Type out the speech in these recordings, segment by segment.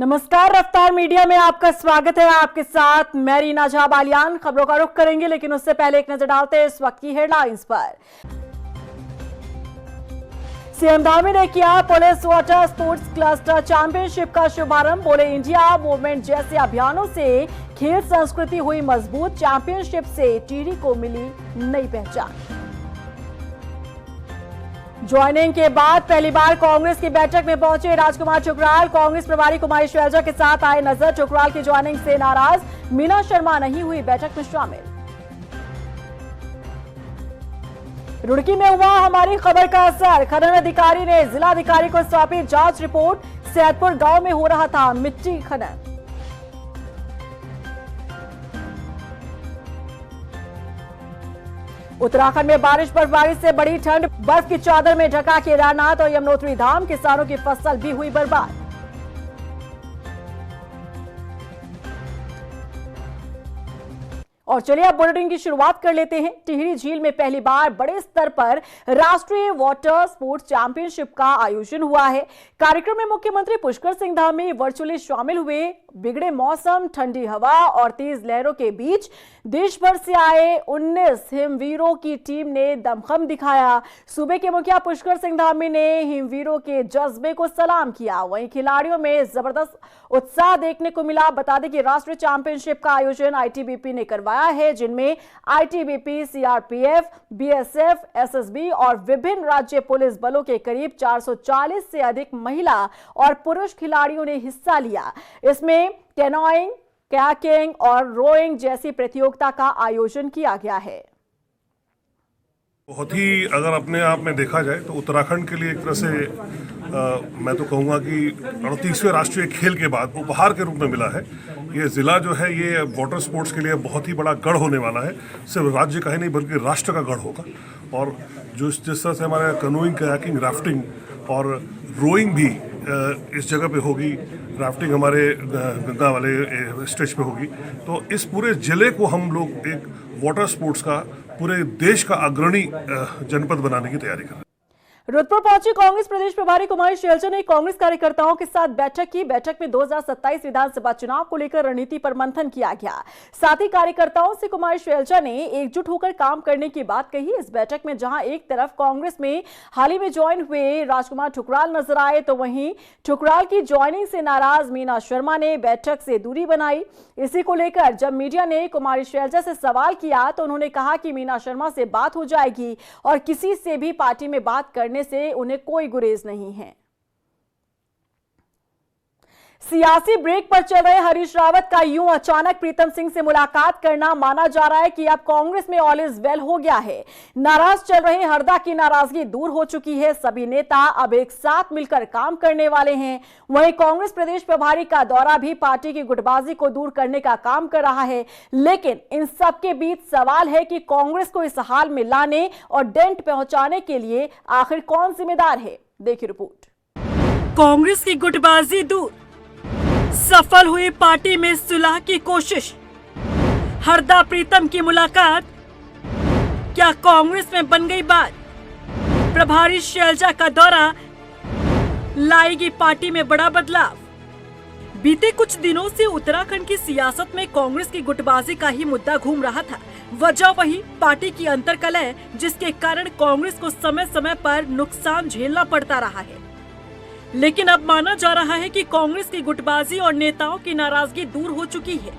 नमस्कार, रफ्तार मीडिया में आपका स्वागत है। आपके साथ मैं रीना झा बालियान। खबरों का रुख करेंगे, लेकिन उससे पहले एक नजर डालते हैं इस वक्त की हेडलाइंस पर। सीएम धामी ने किया police water sports cluster championship का शुभारंभ। बोले, इंडिया मूवमेंट जैसे अभियानों से खेल संस्कृति हुई मजबूत। चैंपियनशिप से टिहरी को मिली नई पहचान। ज्वाइनिंग के बाद पहली बार कांग्रेस की बैठक में पहुंचे राजकुमार ठुकराल। कांग्रेस प्रभारी कुमारी शैलजा के साथ आए नजर। ठुकराल की ज्वाइनिंग से नाराज, मीना शर्मा नहीं हुई बैठक में शामिल। रुड़की में हुआ हमारी खबर का असर। खनन अधिकारी ने जिलाधिकारी को सौंपी जांच रिपोर्ट। सैदपुर गांव में हो रहा था मिट्टी खनन। उत्तराखंड में बारिश बर्फबारी से बड़ी ठंड। बर्फ की चादर में ढका केदारनाथ और यमुनोत्री धाम। किसानों की फसल भी हुई बर्बाद। और चलिए अब बुलेटिन की शुरुआत कर लेते हैं। टिहरी झील में पहली बार बड़े स्तर पर राष्ट्रीय वाटर स्पोर्ट्स चैंपियनशिप का आयोजन हुआ है। कार्यक्रम में मुख्यमंत्री पुष्कर सिंह धामी वर्चुअली शामिल हुए। बिगड़े मौसम, ठंडी हवा और तेज लहरों के बीच देश भर से आए 19 हिमवीरों की टीम ने दमखम दिखाया। सूबे के मुखिया पुष्कर सिंह धामी ने हिमवीरों के जज्बे को सलाम किया। वहीं खिलाड़ियों में जबरदस्त उत्साह देखने को मिला। बता दें कि राष्ट्रीय चैंपियनशिप का आयोजन आईटीबीपी ने करवाया है, जिनमें आईटीबीपी, सीआरपीएफ, बीएसएफ, एसएसबी और विभिन्न राज्य पुलिस बलों के करीब 440 से अधिक महिला और पुरुष खिलाड़ियों ने हिस्सा लिया। इसमें कैनोइंग, कयाकिंग और रोइंग जैसी प्रतियोगिता का आयोजन किया गया है। बहुत ही अगर अपने आप में देखा जाए तो उत्तराखंड के लिए एक तरह से मैं तो कहूँगा कि 38वें राष्ट्रीय खेल के बाद उपहार के रूप में मिला है। ये ज़िला जो है ये वाटर स्पोर्ट्स के लिए बहुत ही बड़ा गढ़ होने वाला है। सिर्फ राज्य का ही नहीं बल्कि राष्ट्र का गढ़ होगा। और जिस तरह से हमारे कैनोइंग, कयाकिंग, राफ्टिंग और रोइंग भी इस जगह पे होगी, राफ्टिंग हमारे गंगा वाले स्ट्रेच पे होगी, तो इस पूरे ज़िले को हम लोग एक वाटर स्पोर्ट्स का पूरे देश का अग्रणी जनपद बनाने की तैयारी कर रहे हैं। रुद्रपुर पहुंची कांग्रेस प्रदेश प्रभारी कुमारी शैलजा ने कांग्रेस कार्यकर्ताओं के साथ बैठक की। बैठक में 2027 विधानसभा चुनाव को लेकर रणनीति पर मंथन किया गया। साथ ही कार्यकर्ताओं से कुमारी शैलजा ने एकजुट होकर काम करने की बात कही। इस बैठक में जहां एक तरफ कांग्रेस में हाल ही में ज्वाइन हुए राजकुमार ठुकराल नजर आए, तो वहीं ठुकराल की ज्वाइनिंग से नाराज मीना शर्मा ने बैठक से दूरी बनाई। इसी को लेकर जब मीडिया ने कुमारी शैलजा से सवाल किया तो उन्होंने कहा कि मीना शर्मा से बात हो जाएगी और किसी से भी पार्टी में बात करने से उन्हें कोई गुरेज नहीं है। सियासी ब्रेक पर चल रहे हरीश रावत का यूं अचानक प्रीतम सिंह से मुलाकात करना माना जा रहा है कि अब कांग्रेस में ऑल इज वेल हो गया है। नाराज चल रहे हरदा की नाराजगी दूर हो चुकी है। सभी नेता अब एक साथ मिलकर काम करने वाले हैं। वहीं कांग्रेस प्रदेश प्रभारी का दौरा भी पार्टी की गुटबाजी को दूर करने का काम कर रहा है। लेकिन इन सबके बीच सवाल है कि कांग्रेस को इस हाल में लाने और डेंट पहुंचाने के लिए आखिर कौन जिम्मेदार है। देखिए रिपोर्ट। कांग्रेस की गुटबाजी दूर, सफल हुई पार्टी में सुलह की कोशिश। हरदा प्रीतम की मुलाकात, क्या कांग्रेस में बन गई बात? प्रभारी शैलजा का दौरा लाएगी पार्टी में बड़ा बदलाव। बीते कुछ दिनों से उत्तराखंड की सियासत में कांग्रेस की गुटबाजी का ही मुद्दा घूम रहा था। वजह वही पार्टी की अंतर्कलह, जिसके कारण कांग्रेस को समय समय पर नुकसान झेलना पड़ता रहा है। लेकिन अब माना जा रहा है कि कांग्रेस की गुटबाजी और नेताओं की नाराजगी दूर हो चुकी है।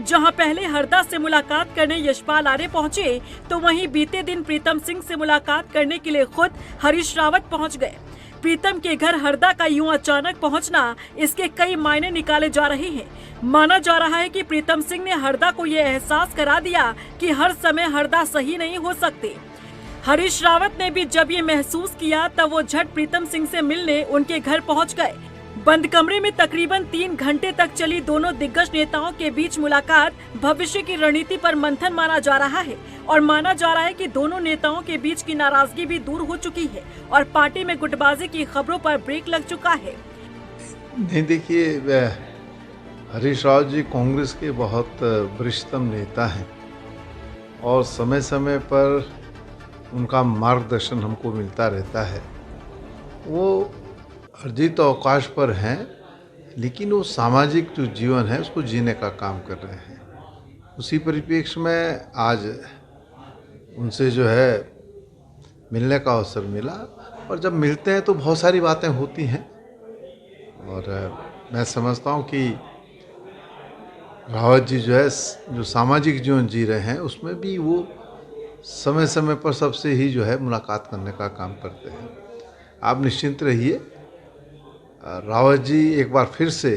जहां पहले हरदा से मुलाकात करने यशपाल आर्य पहुंचे, तो वहीं बीते दिन प्रीतम सिंह से मुलाकात करने के लिए खुद हरीश रावत पहुंच गए। प्रीतम के घर हरदा का यूं अचानक पहुंचना, इसके कई मायने निकाले जा रहे हैं। माना जा रहा है कि प्रीतम सिंह ने हरदा को यह एहसास करा दिया कि हर समय हरदा सही नहीं हो सकते। हरीश रावत ने भी जब ये महसूस किया तब वो झट प्रीतम सिंह से मिलने उनके घर पहुंच गए। बंद कमरे में तकरीबन 3 घंटे तक चली दोनों दिग्गज नेताओं के बीच मुलाकात भविष्य की रणनीति पर मंथन माना जा रहा है। और माना जा रहा है कि दोनों नेताओं के बीच की नाराजगी भी दूर हो चुकी है और पार्टी में गुटबाजी की खबरों पर ब्रेक लग चुका है। नहीं, देखिए, हरीश रावत जी कांग्रेस के बहुत वरिष्ठतम नेता हैं और समय समय पर उनका मार्गदर्शन हमको मिलता रहता है। वो अर्जित अवकाश पर हैं, लेकिन वो सामाजिक जो जीवन है उसको जीने का काम कर रहे हैं। उसी परिप्रेक्ष्य में आज उनसे जो है मिलने का अवसर मिला, और जब मिलते हैं तो बहुत सारी बातें होती हैं, और मैं समझता हूँ कि रावत जी जो है जो सामाजिक जीवन जी रहे हैं उसमें भी वो समय समय पर सबसे ही जो है मुलाकात करने का काम करते हैं। आप निश्चिंत रहिए, रावत जी एक बार फिर से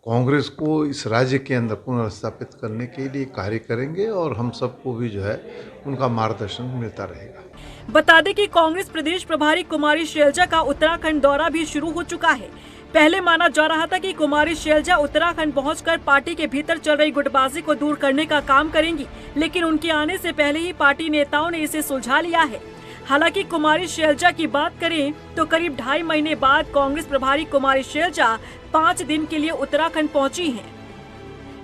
कांग्रेस को इस राज्य के अंदर पुनर्स्थापित करने के लिए कार्य करेंगे, और हम सबको भी जो है उनका मार्गदर्शन मिलता रहेगा। बता दें कि कांग्रेस प्रदेश प्रभारी कुमारी शैलजा का उत्तराखंड दौरा भी शुरू हो चुका है। पहले माना जा रहा था कि कुमारी शैलजा उत्तराखंड पहुंचकर पार्टी के भीतर चल रही गुटबाजी को दूर करने का काम करेंगी, लेकिन उनके आने से पहले ही पार्टी नेताओं ने इसे सुलझा लिया है। हालांकि कुमारी शैलजा की बात करें तो करीब 2.5 महीने बाद कांग्रेस प्रभारी कुमारी शैलजा 5 दिन के लिए उत्तराखंड पहुंची हैं।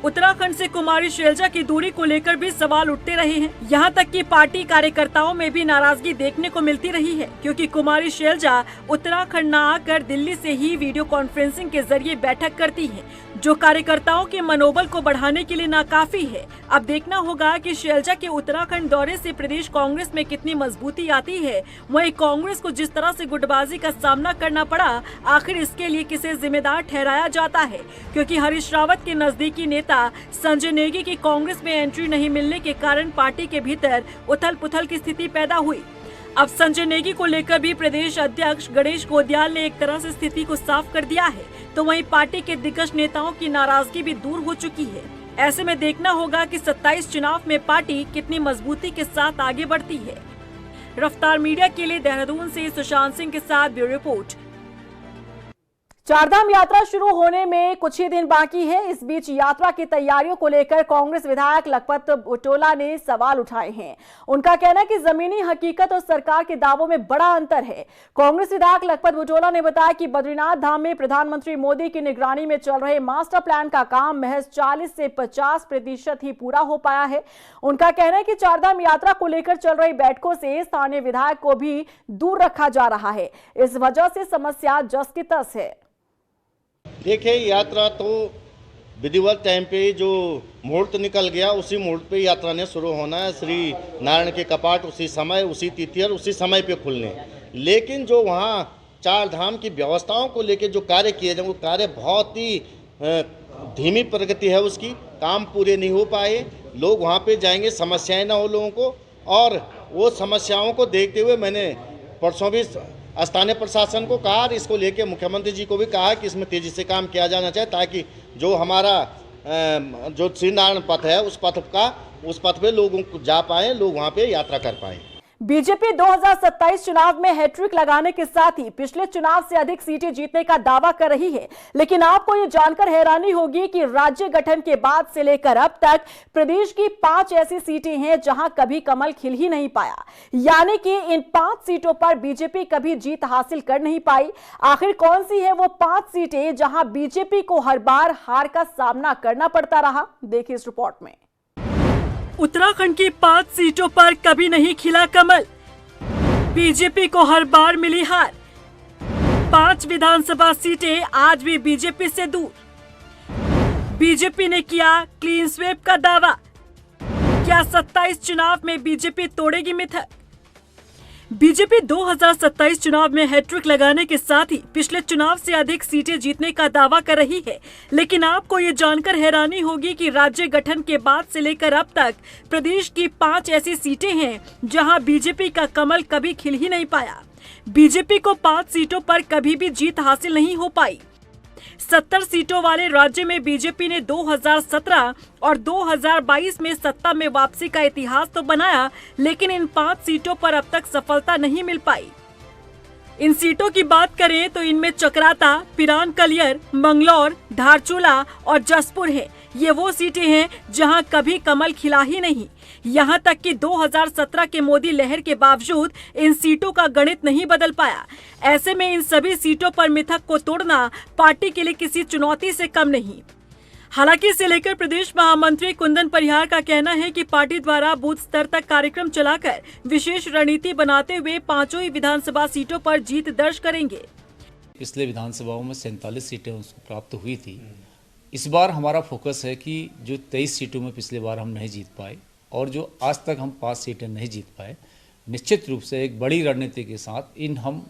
उत्तराखंड से कुमारी शैलजा की दूरी को लेकर भी सवाल उठते रहे हैं। यहां तक कि पार्टी कार्यकर्ताओं में भी नाराजगी देखने को मिलती रही है, क्योंकि कुमारी शैलजा उत्तराखंड न आकर दिल्ली से ही वीडियो कॉन्फ्रेंसिंग के जरिए बैठक करती हैं, जो कार्यकर्ताओं के मनोबल को बढ़ाने के लिए नाकाफी है। अब देखना होगा कि शैलजा के उत्तराखंड दौरे से प्रदेश कांग्रेस में कितनी मजबूती आती है। वहीं कांग्रेस को जिस तरह से गुटबाजी का सामना करना पड़ा, आखिर इसके लिए किसे जिम्मेदार ठहराया जाता है, क्योंकि हरीश रावत के नजदीकी नेता संजय नेगी की कांग्रेस में एंट्री नहीं मिलने के कारण पार्टी के भीतर उथल पुथल की स्थिति पैदा हुई। अब संजय नेगी को लेकर भी प्रदेश अध्यक्ष गणेश गोदियाल ने एक तरह से स्थिति को साफ कर दिया है, तो वहीं पार्टी के दिग्गज नेताओं की नाराजगी भी दूर हो चुकी है। ऐसे में देखना होगा कि 27 चुनाव में पार्टी कितनी मजबूती के साथ आगे बढ़ती है। रफ्तार मीडिया के लिए देहरादून से सुशांत सिंह के साथ ब्यूरो रिपोर्ट। चारधाम यात्रा शुरू होने में कुछ ही दिन बाकी है। इस बीच यात्रा की तैयारियों को लेकर कांग्रेस विधायक लखपत बुटोला ने सवाल उठाए हैं। उनका कहना है कि जमीनी हकीकत और सरकार के दावों में बड़ा अंतर है। कांग्रेस विधायक लखपत बुटोला ने बताया कि बद्रीनाथ धाम में प्रधानमंत्री मोदी की निगरानी में चल रहे मास्टर प्लान का काम महज 40 से 50% ही पूरा हो पाया है। उनका कहना है कि चारधाम यात्रा को लेकर चल रही बैठकों से स्थानीय विधायक को भी दूर रखा जा रहा है। इस वजह से समस्या जस की तस है। देखिए, यात्रा तो विधिवत टाइम पे जो मुहूर्त निकल गया उसी मुहूर्त पे यात्रा ने शुरू होना है। श्री नारायण के कपाट उसी समय, उसी तिथि और उसी समय पे खुलने। लेकिन जो वहाँ चार धाम की व्यवस्थाओं को लेके जो कार्य किए जाए, वो कार्य बहुत ही धीमी प्रगति है, उसकी काम पूरे नहीं हो पाए। लोग वहाँ पे जाएंगे, समस्याएं ना हो लोगों को, और वो समस्याओं को देखते हुए मैंने परसों भी स्थानीय प्रशासन को कहा, और इसको लेके मुख्यमंत्री जी को भी कहा कि इसमें तेजी से काम किया जाना चाहिए, ताकि जो हमारा जो श्री नारायण पथ है उस पथ पे लोगों को जा पाए, लोग वहाँ पे यात्रा कर पाए। बीजेपी 2027 चुनाव में हैट्रिक लगाने के साथ ही पिछले चुनाव से अधिक सीटें जीतने का दावा कर रही है। लेकिन आपको ये जानकर हैरानी होगी कि राज्य गठन के बाद से लेकर अब तक प्रदेश की 5 ऐसी सीटें हैं जहां कभी कमल खिल ही नहीं पाया। यानी कि इन 5 सीटों पर बीजेपी कभी जीत हासिल कर नहीं पाई। आखिर कौन सी है वो 5 सीटें जहां बीजेपी को हर बार हार का सामना करना पड़ता रहा? देखिए इस रिपोर्ट में। उत्तराखंड की 5 सीटों पर कभी नहीं खिला कमल, बीजेपी को हर बार मिली हार। 5 विधानसभा सीटें आज भी बीजेपी से दूर। बीजेपी ने किया क्लीन स्वीप का दावा। क्या 27 चुनाव में बीजेपी तोड़ेगी मिथक? बीजेपी 2027 चुनाव में हैट्रिक लगाने के साथ ही पिछले चुनाव से अधिक सीटें जीतने का दावा कर रही है। लेकिन आपको ये जानकर हैरानी होगी कि राज्य गठन के बाद से लेकर अब तक प्रदेश की 5 ऐसी सीटें हैं जहां बीजेपी का कमल कभी खिल ही नहीं पाया। बीजेपी को 5 सीटों पर कभी भी जीत हासिल नहीं हो पाई। 70 सीटों वाले राज्य में बीजेपी ने 2017 और 2022 में सत्ता में वापसी का इतिहास तो बनाया, लेकिन इन 5 सीटों पर अब तक सफलता नहीं मिल पाई। इन सीटों की बात करें तो इनमें चकराता, पिरान कलियर, मंगलौर, धारचूला और जसपुर है। ये वो सीटें हैं जहां कभी कमल खिला ही नहीं। यहां तक कि 2017 के मोदी लहर के बावजूद इन सीटों का गणित नहीं बदल पाया। ऐसे में इन सभी सीटों पर मिथक को तोड़ना पार्टी के लिए किसी चुनौती से कम नहीं। हालांकि इसे लेकर प्रदेश महामंत्री कुंदन परिहार का कहना है कि पार्टी द्वारा बूथ स्तर तक कार्यक्रम चलाकर विशेष रणनीति बनाते हुए 5 ही विधानसभा सीटों पर जीत दर्ज करेंगे। पिछले विधानसभाओं में 47 सीटें उसको प्राप्त हुई थी। इस बार हमारा फोकस है कि जो 23 सीटों में पिछले बार हम नहीं जीत पाए और जो आज तक हम 5 सीटें नहीं जीत पाए, निश्चित रूप से एक बड़ी रणनीति के साथ हम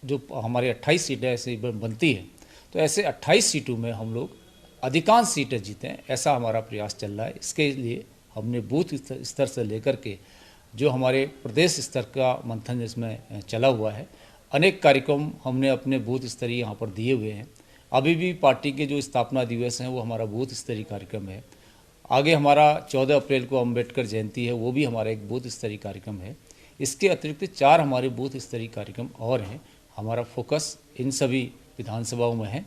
जो हमारे 28 सीटें ऐसे बनती हैं, तो ऐसे 28 सीटों में हम लोग अधिकांश सीटें जीतें, ऐसा हमारा प्रयास चल रहा है। इसके लिए हमने बूथ स्तर से लेकर के जो हमारे प्रदेश स्तर का मंथन जिसमें चला हुआ है, अनेक कार्यक्रम हमने अपने बूथ स्तरीय यहाँ पर दिए हुए हैं। अभी भी पार्टी के जो स्थापना दिवस हैं वो हमारा बूथ स्तरीय कार्यक्रम है। आगे हमारा 14 अप्रैल को अम्बेडकर जयंती है, वो भी हमारा एक बूथ स्तरीय कार्यक्रम है। इसके अतिरिक्त 4 हमारे बूथ स्तरीय कार्यक्रम और हैं। हमारा फोकस इन सभी विधानसभाओं में है।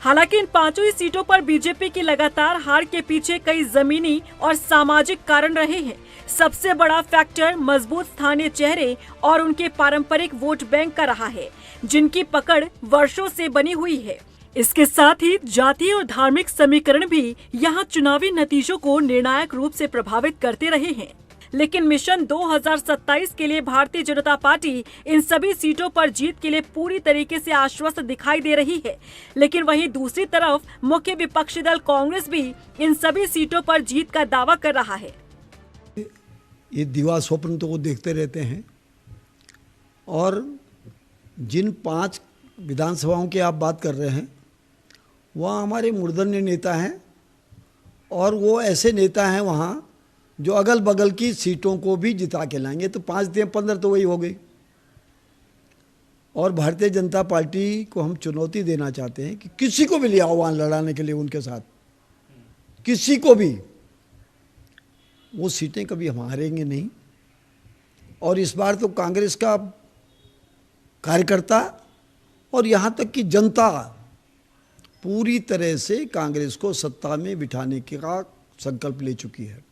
हालांकि इन 5 ही सीटों पर बीजेपी की लगातार हार के पीछे कई जमीनी और सामाजिक कारण रहे हैं। सबसे बड़ा फैक्टर मजबूत स्थानीय चेहरे और उनके पारंपरिक वोट बैंक का रहा है, जिनकी पकड़ वर्षों से बनी हुई है। इसके साथ ही जातीय और धार्मिक समीकरण भी यहाँ चुनावी नतीजों को निर्णायक रूप से प्रभावित करते रहे हैं। लेकिन मिशन 2027 के लिए भारतीय जनता पार्टी इन सभी सीटों पर जीत के लिए पूरी तरीके से आश्वस्त दिखाई दे रही है। लेकिन वहीं दूसरी तरफ मुख्य विपक्षी दल कांग्रेस भी इन सभी सीटों पर जीत का दावा कर रहा है। ये दिवा स्वप्न तो वो देखते रहते हैं, और जिन 5 विधानसभाओं की आप बात कर रहे हैं वहाँ हमारे मूर्धन्य नेता हैं, और वो ऐसे नेता हैं वहाँ जो अगल बगल की सीटों को भी जिता के लाएंगे। तो 5 दिए 15 तो वही हो गई। और भारतीय जनता पार्टी को हम चुनौती देना चाहते हैं कि किसी को भी ले आओ वहाँ लड़ाने के लिए उनके साथ, किसी को भी, वो सीटें कभी हम हारेंगे नहीं। और इस बार तो कांग्रेस का कार्यकर्ता और यहाँ तक कि जनता पूरी तरह से कांग्रेस को सत्ता में बिठाने का संकल्प ले चुकी है।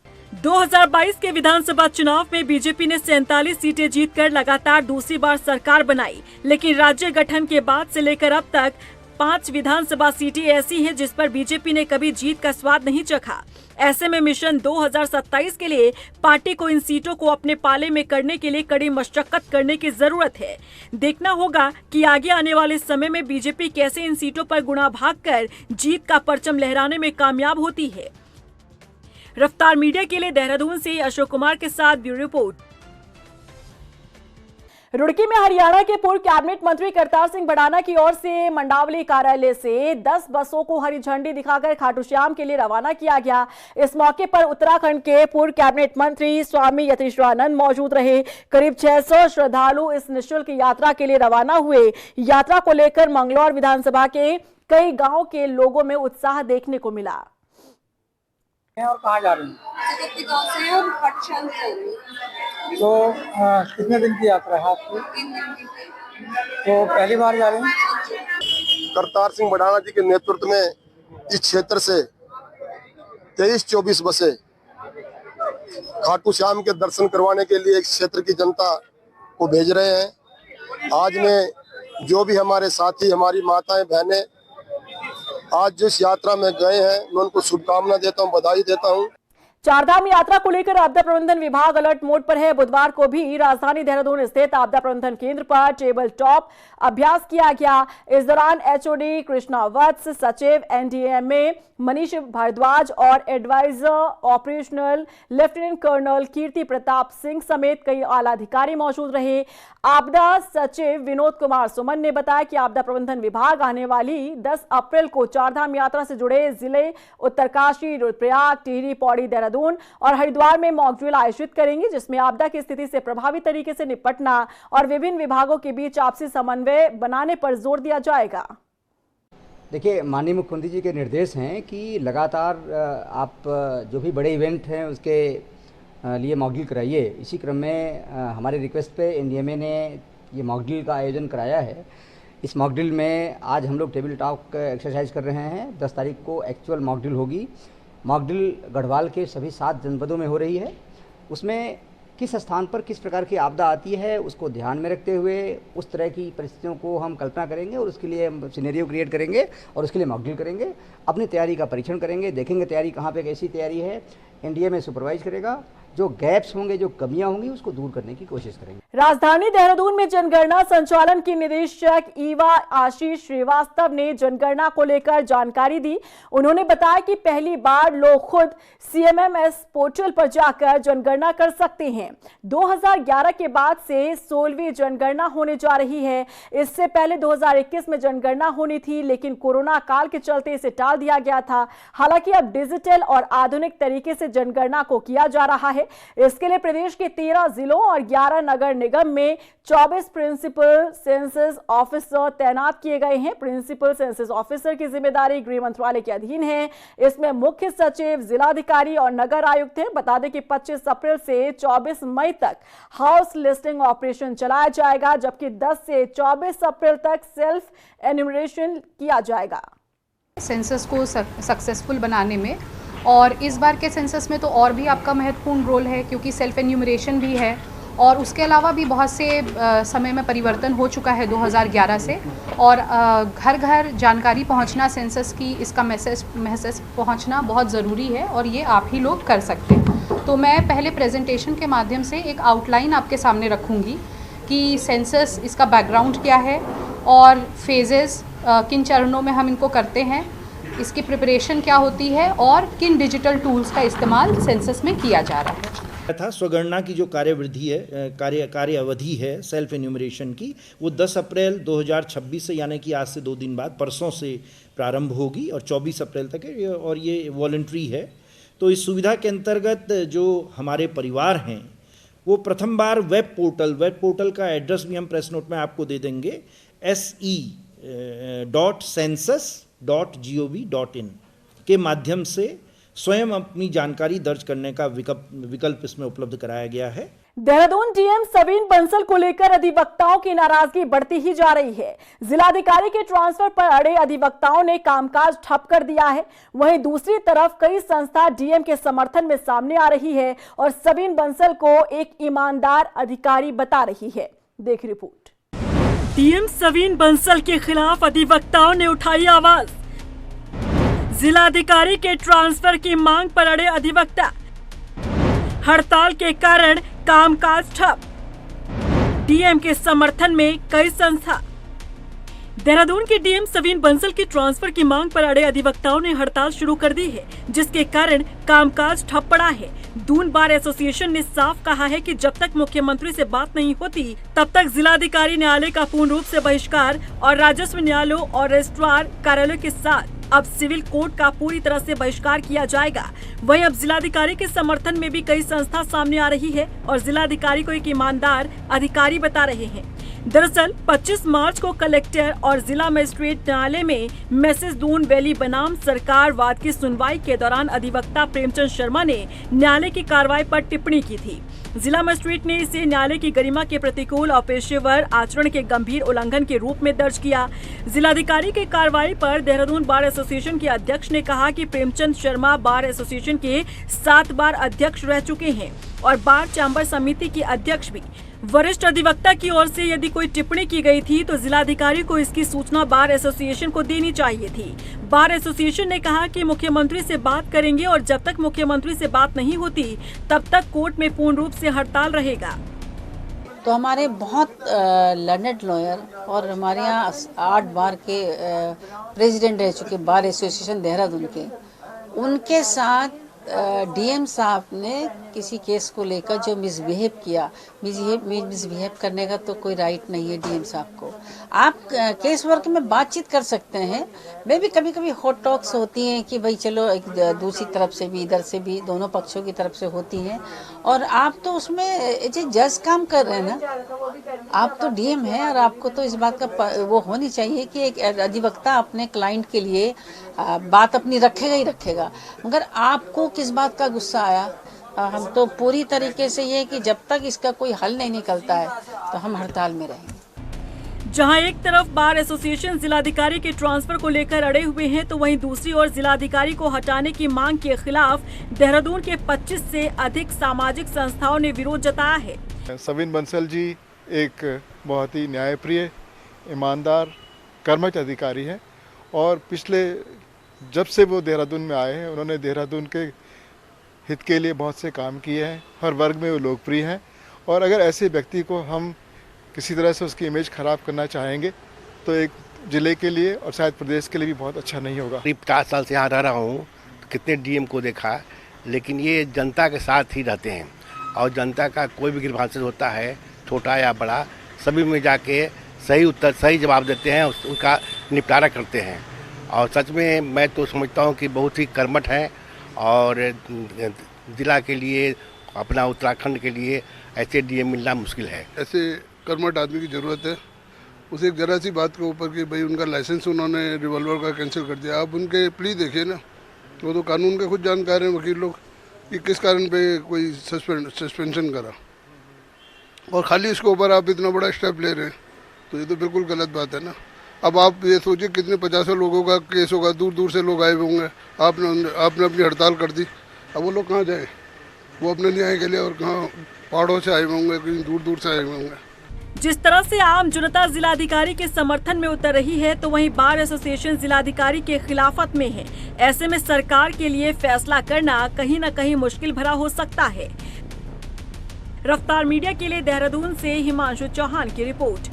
2022 के विधानसभा चुनाव में बीजेपी ने 47 सीटें जीतकर लगातार दूसरी बार सरकार बनाई। लेकिन राज्य गठन के बाद से लेकर अब तक 5 विधानसभा सीटें ऐसी हैं जिस पर बीजेपी ने कभी जीत का स्वाद नहीं चखा। ऐसे में मिशन 2027 के लिए पार्टी को इन सीटों को अपने पाले में करने के लिए कड़ी मशक्कत करने की जरूरत है। देखना होगा कि आगे आने वाले समय में बीजेपी कैसे इन सीटों पर गुणा भागकर जीत का परचम लहराने में कामयाब होती है। रफ्तार मीडिया के लिए देहरादून से अशोक कुमार के साथ ब्यूरो रिपोर्ट। रुड़की में हरियाणा के पूर्व कैबिनेट मंत्री करतार सिंह भड़ाना की ओर से मंडावली कार्यालय से 10 बसों को हरी झंडी दिखाकर खाटू श्याम के लिए रवाना किया गया। इस मौके पर उत्तराखंड के पूर्व कैबिनेट मंत्री स्वामी यतीश्वरानंद मौजूद रहे। करीब 600 श्रद्धालु इस निःशुल्क यात्रा के लिए रवाना हुए। यात्रा को लेकर मंगलौर विधानसभा के कई गाँव के लोगों में उत्साह देखने को मिला। और कहाँ जा रही हैं? गाँव से और पटशाल से। तो कितने दिन की यात्रा है आपकी? 3 दिन की। तो पहली बार जा रहे हैं? करतार सिंह भड़ाना जी के नेतृत्व में इस क्षेत्र से 23-24 बसें खाटू श्याम के दर्शन करवाने के लिए इस क्षेत्र की जनता को भेज रहे हैं। आज में जो भी हमारे साथी, हमारी माताएं, बहनें आज जिस यात्रा में गए हैं, मैं उनको शुभकामना देता हूं, बधाई देता हूं। चारधाम यात्रा को लेकर आपदा प्रबंधन विभाग अलर्ट मोड पर है। बुधवार को भी राजधानी देहरादून स्थित आपदा प्रबंधन केंद्र पर टेबल टॉप अभ्यास किया गया। इस दौरान एचओडी कृष्णा वत्स, सचिव एनडीएमए मनीष भारद्वाज और एडवाइजर ऑपरेशनल लेफ्टिनेंट कर्नल कीर्ति प्रताप सिंह समेत कई आला अधिकारी मौजूद रहे। आपदा सचिव विनोद कुमार सुमन ने बताया कि आपदा प्रबंधन विभाग आने वाली 10 अप्रैल को चारधाम यात्रा से जुड़े जिले उत्तरकाशी, रुद्रप्रयाग, टिहरी, पौड़ी, देहरादून और हरिद्वार में मॉक ड्रिल आयोजित करेंगे, जिसमें आपदा की स्थिति से प्रभावी तरीके से निपटना और विभिन्न विभागों के बीच आपसी समन्वय बनाने पर जोर दिया जाएगा। देखिए, माननीय मुख्यमंत्री जी के निर्देश हैं कि लगातार आप जो भी बड़े इवेंट हैं उसके लिए मॉक ड्रिल कराइए। इसी क्रम में हमारे रिक्वेस्ट पे एनडीएमए ने ये मॉक ड्रिल का आयोजन कराया है। इस मॉक ड्रिल में आज हम लोग टेबल टॉप एक्सरसाइज कर रहे हैं। 10 तारीख को एक्चुअल मॉक ड्रिल होगी। मॉक ड्रिल गढ़वाल के सभी 7 जनपदों में हो रही है। उसमें किस स्थान पर किस प्रकार की आपदा आती है उसको ध्यान में रखते हुए उस तरह की परिस्थितियों को हम कल्पना करेंगे और उसके लिए हम सिनेरियो क्रिएट करेंगे और उसके लिए मॉक ड्रिल करेंगे। अपनी तैयारी का परीक्षण करेंगे, देखेंगे तैयारी कहाँ पे कैसी तैयारी है। एनडीए में सुपरवाइज करेगा, जो गैप्स होंगे, जो कमियां होंगी, उसको दूर करने की कोशिश करेंगे। राजधानी देहरादून में जनगणना संचालन की निदेशक ईवा आशीष श्रीवास्तव ने जनगणना को लेकर जानकारी दी। उन्होंने बताया कि पहली बार लोग खुद CMMS पोर्टल पर जाकर जनगणना कर सकते हैं। 2011 के बाद से 16वीं जनगणना होने जा रही है। इससे पहले 2021 में जनगणना होनी थी, लेकिन कोरोना काल के चलते इसे टाल दिया गया था। हालांकि अब डिजिटल और आधुनिक तरीके से जनगणना को किया जा रहा है। इसके लिए प्रदेश के 13 जिलों और 11 नगर निगम में 24 प्रिंसिपल सेंसस ऑफिसर तैनात किए गए हैं। प्रिंसिपल सेंसस ऑफिसर की जिम्मेदारी गृह मंत्रालय के अधीन है। इसमें मुख्य सचिव, जिलाधिकारी और नगर आयुक्त हैं। बता दें कि 25 अप्रैल से 24 मई तक हाउस लिस्टिंग ऑपरेशन चलाया जाएगा, जबकि 10 से 24 अप्रैल तक सेल्फ एन्यूमरेशन किया जाएगा। सेंसस को सक्सेसफुल बनाने में, और इस बार के सेंसस में तो और भी आपका महत्वपूर्ण रोल है, क्योंकि सेल्फ एन्यूमरेशन भी है और उसके अलावा भी बहुत से समय में परिवर्तन हो चुका है 2011 से, और घर घर जानकारी पहुंचना, सेंसस की इसका मैसेज पहुंचना बहुत ज़रूरी है और ये आप ही लोग कर सकते हैं। तो मैं पहले प्रेजेंटेशन के माध्यम से एक आउटलाइन आपके सामने रखूँगी कि सेंसस, इसका बैकग्राउंड क्या है और फेजेस किन चरणों में हम इनको करते हैं, इसकी प्रिपरेशन क्या होती है और किन डिजिटल टूल्स का इस्तेमाल सेंसस में किया जा रहा है। था स्वगणना की जो कार्यवृद्धि है, कार्य अवधि है सेल्फ एन्यूमरेशन की, वो 10 अप्रैल 2026 से, यानी कि आज से 2 दिन बाद, परसों से प्रारंभ होगी और 24 अप्रैल तक है, और ये वॉलंटरी है। तो इस सुविधा के अंतर्गत जो हमारे परिवार हैं वो प्रथम बार वेब पोर्टल का एड्रेस भी हम प्रेस नोट में आपको दे देंगे, se.census.gov.in के माध्यम से स्वयं अपनी जानकारी दर्ज करने का विकल्प इसमें उपलब्ध कराया गया है। देहरादून डीएम सवीन बंसल को लेकर अधिवक्ताओं की नाराजगी बढ़ती ही जा रही है। जिलाधिकारी के ट्रांसफर पर अड़े अधिवक्ताओं ने कामकाज ठप कर दिया है। वहीं दूसरी तरफ कई संस्था डीएम के समर्थन में सामने आ रही है और सवीन बंसल को एक ईमानदार अधिकारी बता रही है। देख रिपोर्ट। डीएम सवीन बंसल के खिलाफ अधिवक्ताओं ने उठाई आवाज। जिलाधिकारी के ट्रांसफर की मांग पर अड़े अधिवक्ता, हड़ताल के कारण कामकाज ठप, डीएम के समर्थन में कई संस्था। देहरादून के डीएम सवीन बंसल की ट्रांसफर की मांग पर अड़े अधिवक्ताओं ने हड़ताल शुरू कर दी है, जिसके कारण कामकाज ठप पड़ा है। दून बार एसोसिएशन ने साफ कहा है कि जब तक मुख्यमंत्री से बात नहीं होती तब तक जिलाधिकारी न्यायालय का पूर्ण रूप से बहिष्कार और राजस्व न्यायालयों और रजिस्ट्रार कार्यालय के साथ अब सिविल कोर्ट का पूरी तरह से बहिष्कार किया जाएगा। वहीं अब जिलाधिकारी के समर्थन में भी कई संस्था सामने आ रही है और जिलाधिकारी को एक ईमानदार अधिकारी बता रहे हैं। दरअसल 25 मार्च को कलेक्टर और जिला मजिस्ट्रेट न्यायालय में मैसेज दून वैली बनाम सरकार वाद की सुनवाई के दौरान अधिवक्ता प्रेमचंद शर्मा ने न्यायालय की कार्रवाई पर टिप्पणी की थी। जिला मजिस्ट्रेट ने इसे न्यायालय की गरिमा के प्रतिकूल और पेशेवर आचरण के गंभीर उल्लंघन के रूप में दर्ज किया। जिलाधिकारी की कार्रवाई पर देहरादून बार एसोसिएशन के अध्यक्ष ने कहा कि प्रेमचंद शर्मा बार एसोसिएशन के 7 बार अध्यक्ष रह चुके हैं और बार चैम्बर समिति के अध्यक्ष भी। वरिष्ठ अधिवक्ता की ओर से यदि कोई टिप्पणी की गई थी तो जिलाधिकारी को इसकी सूचना बार एसोसिएशन को देनी चाहिए थी। बार एसोसिएशन ने कहा कि मुख्यमंत्री से बात करेंगे और जब तक मुख्यमंत्री से बात नहीं होती तब तक कोर्ट में पूर्ण रूप से हड़ताल रहेगा। तो हमारे बहुत लर्नेड लॉयर और हमारे यहाँ 8 बार के प्रेसिडेंट रह चुके बार एसोसिएशन देहरादून के, उनके साथ डीएम साहब ने किसी केस को लेकर जो मिसबिहेव किया, मिसबिहेव करने का तो कोई राइट नहीं है डीएम साहब को। आप केस वर्क में बातचीत कर सकते हैं, मैं भी कभी कभी हॉट टॉक्स होती हैं कि भाई चलो एक दूसरी तरफ से भी, इधर से भी, दोनों पक्षों की तरफ से होती हैं, और आप तो उसमें जज काम कर रहे हैं ना, आप तो डीएम हैं और आपको तो इस बात का वो होनी चाहिए कि एक अधिवक्ता अपने क्लाइंट के लिए बात अपनी रखेगा ही रखेगा। मगर आपको किस बात का गुस्सा आया? हम तो पूरी तरीके से ये कि जब तक इसका कोई हल नहीं निकलता है तो हम हड़ताल में रहेंगे। जहां एक तरफ बार एसोसिएशन जिलाधिकारी के ट्रांसफर को लेकर अड़े हुए हैं तो वहीं दूसरी ओर जिलाधिकारी को हटाने की मांग के खिलाफ देहरादून के 25 से अधिक सामाजिक संस्थाओं ने विरोध जताया है। सवीन बंसल जी एक बहुत ही न्यायप्रिय, ईमानदार, कर्मठ अधिकारी हैं और पिछले जब से वो देहरादून में आए हैं उन्होंने देहरादून के हित के लिए बहुत से काम किए हैं, हर वर्ग में वो लोकप्रिय हैं। और अगर ऐसे व्यक्ति को हम किसी तरह से उसकी इमेज ख़राब करना चाहेंगे तो एक ज़िले के लिए और शायद प्रदेश के लिए भी बहुत अच्छा नहीं होगा। करीब 50 साल से यहाँ रह रहा हूँ, तो कितने डीएम को देखा, लेकिन ये जनता के साथ ही रहते हैं और जनता का कोई भी ग्रीवांस होता है, छोटा या बड़ा, सभी में जाके सही उत्तर सही जवाब देते हैं, उनका निपटारा करते हैं। और सच में मैं तो समझता हूँ कि बहुत ही कर्मठ हैं और ज़िला के लिए, अपना उत्तराखंड के लिए ऐसे डीएम मिलना मुश्किल है। ऐसे कर्मठ आदमी की ज़रूरत है। उसे एक जरा सी बात के ऊपर कि भाई उनका लाइसेंस उन्होंने रिवॉल्वर का कैंसिल कर दिया। आप उनके प्ली देखिए ना, वो तो कानून के खुद जानकार हैं वकील लोग, कि किस कारण पे कोई सस्पेंशन करा और खाली इसके ऊपर आप इतना बड़ा स्टेप ले रहे हैं, तो ये तो बिल्कुल गलत बात है ना। अब आप ये सोचिए कितने 50 लोगों का केस होगा, दूर दूर से लोग आए होंगे, आपने अपनी हड़ताल कर दी। अब वो लोग कहाँ जाए? वो अपने न्याय के लिए, और कहाँ पहाड़ों से आए होंगे, कहीं दूर दूर से आए होंगे। जिस तरह से आम जनता जिलाधिकारी के समर्थन में उतर रही है, तो वहीं बार एसोसिएशन जिलाधिकारी के खिलाफत में है। ऐसे में सरकार के लिए फैसला करना कहीं न कहीं मुश्किल भरा हो सकता है। रफ्तार मीडिया के लिए देहरादून से हिमांशु चौहान की रिपोर्ट।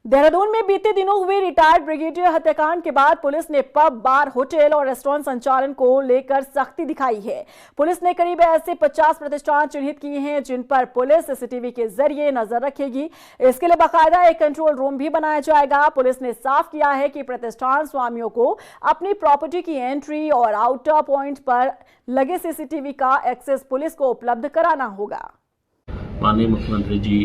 देहरादून में बीते दिनों हुए रिटायर्ड ब्रिगेडियर हत्याकांड के बाद पुलिस ने पब, बार, होटल और रेस्टोरेंट संचालन को लेकर सख्ती दिखाई है। पुलिस ने करीब ऐसे 50 प्रतिष्ठान चिन्हित किए हैं जिन पर पुलिस सीसीटीवी के जरिए नजर रखेगी। इसके लिए बाकायदा एक कंट्रोल रूम भी बनाया जाएगा। पुलिस ने साफ किया है कि प्रतिष्ठान स्वामियों को अपनी प्रॉपर्टी की एंट्री और आउटर पॉइंट पर लगे सीसीटीवी का एक्सेस पुलिस को उपलब्ध कराना होगा। माननीय मुख्यमंत्री जी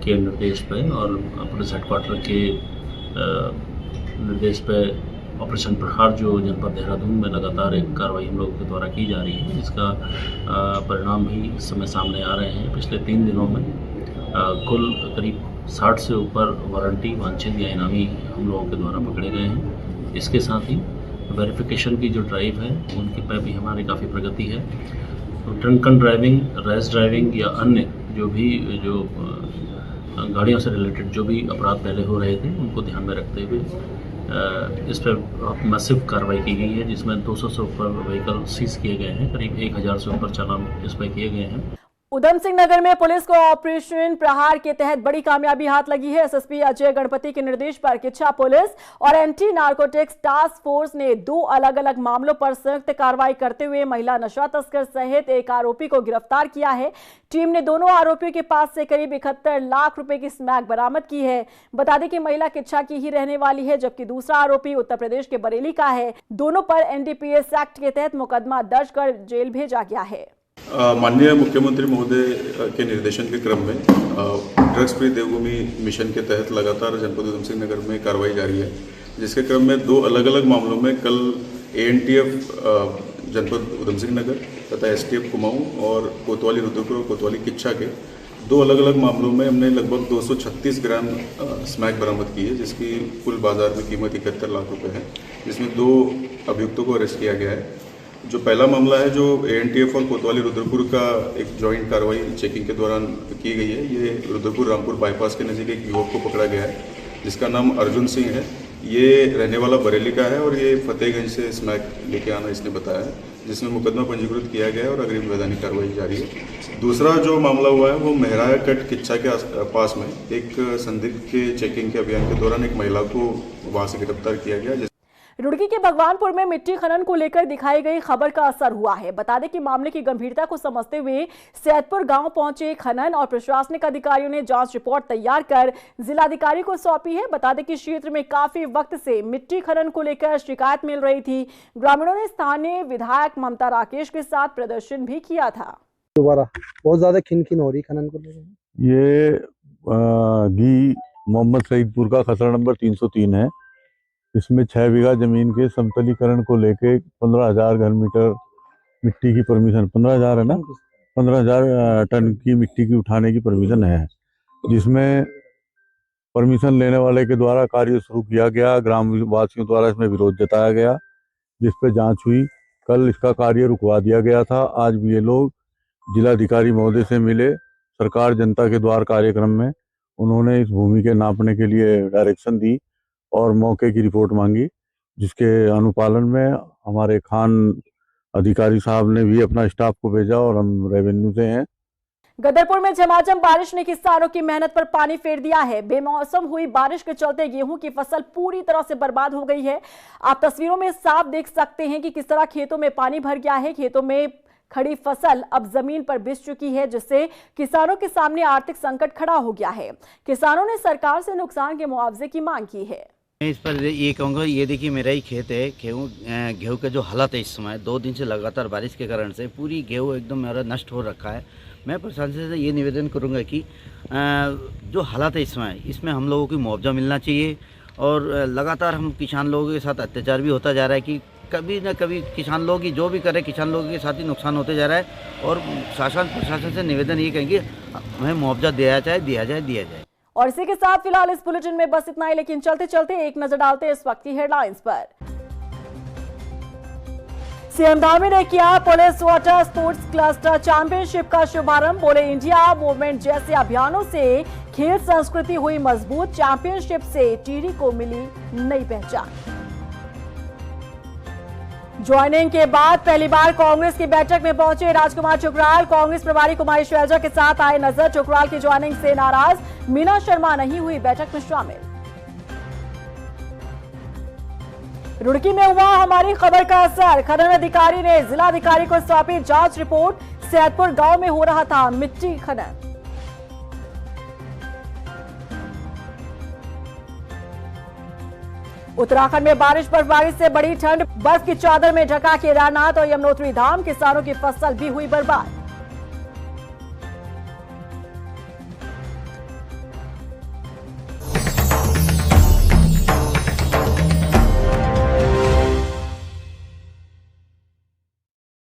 के निर्देश पे और पुलिस हेडक्वार्टर के निर्देश पे ऑपरेशन प्रहार जो जनपद देहरादून में लगातार एक कार्रवाई हम लोगों के द्वारा की जा रही है, जिसका परिणाम भी इस समय सामने आ रहे हैं। पिछले 3 दिनों में कुल करीब 60 से ऊपर वारंटी, वांछित या इनामी हम लोगों के द्वारा पकड़े गए हैं। इसके साथ ही वेरिफिकेशन की जो ड्राइव है उनकी पे भी हमारी काफ़ी प्रगति है। तो drunk and driving, rash driving या अन्य जो गाड़ियों से रिलेटेड जो भी अपराध पहले हो रहे थे उनको ध्यान में रखते हुए इस पर मैसिव कार्रवाई की गई है, जिसमें 200 से ऊपर व्हीकल सीज किए गए हैं, करीब 1000 से ऊपर चालान इस पर किए गए हैं। उधम सिंह नगर में पुलिस को ऑपरेशन प्रहार के तहत बड़ी कामयाबी हाथ लगी है। एसएसपी अजय गणपति के निर्देश पर किच्छा पुलिस और एंटी नार्कोटिक्स टास्क फोर्स ने 2 अलग-अलग मामलों पर संयुक्त कार्रवाई करते हुए महिला नशा तस्कर सहित एक आरोपी को गिरफ्तार किया है। टीम ने दोनों आरोपियों के पास से करीब 71 लाख रुपए की स्मैक बरामद की है। बता दें कि महिला किच्छा की ही रहने वाली है, जबकि दूसरा आरोपी उत्तर प्रदेश के बरेली का है। दोनों पर एनडीपीएस एक्ट के तहत मुकदमा दर्ज कर जेल भेजा गया है। माननीय मुख्यमंत्री महोदय के निर्देशन के क्रम में ड्रग्स फ्री देवभूमि मिशन के तहत लगातार जनपद उधम सिंह नगर में कार्रवाई जारी है, जिसके क्रम में 2 अलग अलग मामलों में कल एएनटीएफ जनपद उधम सिंह नगर तथा एसटीएफ कुमाऊं और कोतवाली रुद्रपुर और कोतवाली किच्छा के 2 अलग अलग मामलों में हमने लगभग 236 ग्राम स्मैक बरामद की है, जिसकी कुल बाजार में कीमत 71 लाख रुपए है, जिसमें 2 अभियुक्तों को अरेस्ट किया गया है। जो पहला मामला है, जो एएनटीएफ और कोतवाली रुद्रपुर का एक जॉइंट कार्रवाई चेकिंग के दौरान की गई है, ये रुद्रपुर रामपुर बाईपास के नज़दीक एक युवक को पकड़ा गया है, जिसका नाम अर्जुन सिंह है। ये रहने वाला बरेली का है और ये फतेहगंज से स्मैक लेके आना इसने बताया है, जिसमें मुकदमा पंजीकृत किया गया है और अग्रिम वैधानिक कार्रवाई जारी है। दूसरा जो मामला हुआ है वो मेहराया कट किच्छा के पास में एक संदिग्ध के चेकिंग के अभियान के दौरान एक महिला को वहाँ से गिरफ्तार किया गया। रुड़की के भगवानपुर में मिट्टी खनन को लेकर दिखाई गई खबर का असर हुआ है। बता दें कि मामले की गंभीरता को समझते हुए सैदपुर गांव पहुंचे खनन और प्रशासनिक अधिकारियों ने जांच रिपोर्ट तैयार कर जिलाधिकारी को सौंपी है। बता दें कि क्षेत्र में काफी वक्त से मिट्टी खनन को लेकर शिकायत मिल रही थी। ग्रामीणों ने स्थानीय विधायक ममता राकेश के साथ प्रदर्शन भी किया था। दोबारा बहुत ज्यादा खिनखिन हो रही खनन को लेकर। ये घी मोहम्मद सईदपुर का खसरा नंबर 303 है। इसमें 6 बीघा जमीन के समतलीकरण को लेके 15,000 घन मीटर मिट्टी की परमिशन, 15,000 है ना, 15,000 टन की मिट्टी की उठाने की परमिशन है, जिसमें परमिशन लेने वाले के द्वारा कार्य शुरू किया गया। ग्राम वासियों द्वारा इसमें विरोध जताया गया, जिस पर जांच हुई। कल इसका कार्य रुकवा दिया गया था। आज भी ये लोग जिलाधिकारी महोदय से मिले सरकार जनता के द्वार कार्यक्रम में। उन्होंने इस भूमि के नापने के लिए डायरेक्शन दी और मौके की रिपोर्ट मांगी, जिसके अनुपालन में हमारे खान अधिकारी साहब ने भी अपना स्टाफ को भेजा और हम रेवेन्यू से हैं। गदरपुर में झमाझम बारिश ने किसानों की मेहनत पर पानी फेर दिया है। बेमौसम हुई बारिश के चलते गेहूं की फसल पूरी तरह से बर्बाद हो गई है। आप तस्वीरों में साफ देख सकते हैं कि किस तरह खेतों में पानी भर गया है। खेतों में खड़ी फसल अब जमीन पर बिछ चुकी है, जिससे किसानों के सामने आर्थिक संकट खड़ा हो गया है। किसानों ने सरकार से नुकसान के मुआवजे की मांग की है। मैं इस पर ये कहूँगा, ये देखिए मेरा ही खेत है। गेहूँ का जो हालत है इस समय 2 दिन से लगातार बारिश के कारण से पूरी गेहूँ एकदम मेरा नष्ट हो रखा है। मैं प्रशासन से ये निवेदन करूँगा कि जो हालात है इस समय, इसमें हम लोगों को मुआवजा मिलना चाहिए। और लगातार हम किसान लोगों के साथ अत्याचार भी होता जा रहा है कि कभी न कभी किसान लोग ही जो भी करे किसान लोगों के साथ ही नुकसान होते जा रहा है। और शासन प्रशासन से निवेदन ये कहेंगे हमें मुआवजा दिया जाए। और इसी के साथ फिलहाल इस बुलेटिन में बस इतना ही, लेकिन चलते चलते एक नजर डालते हैं इस वक्त की हेडलाइंस पर। सीएम धामी ने किया police water sports cluster championship का शुभारंभ। बोले इंडिया मूवमेंट जैसे अभियानों से खेल संस्कृति हुई मजबूत। चैंपियनशिप से टिहरी को मिली नई पहचान। ज्वाइनिंग के बाद पहली बार कांग्रेस की बैठक में पहुंचे राजकुमार ठुकराल। कांग्रेस प्रभारी कुमारी शैलजा के साथ आए नजर। ठुकराल की ज्वाइनिंग से नाराज, मीना शर्मा नहीं हुई बैठक में शामिल। रुड़की में हुआ हमारी खबर का असर। खनन अधिकारी ने जिलाधिकारी को सौंपी जांच रिपोर्ट। सैदपुर गांव में हो रहा था मिट्टी खनन। उत्तराखंड में बारिश बर्फबारी से बड़ी ठंड। बर्फ की चादर में ढका केदारनाथ और यमुनोत्री धाम। किसानों की फसल भी हुई बर्बाद।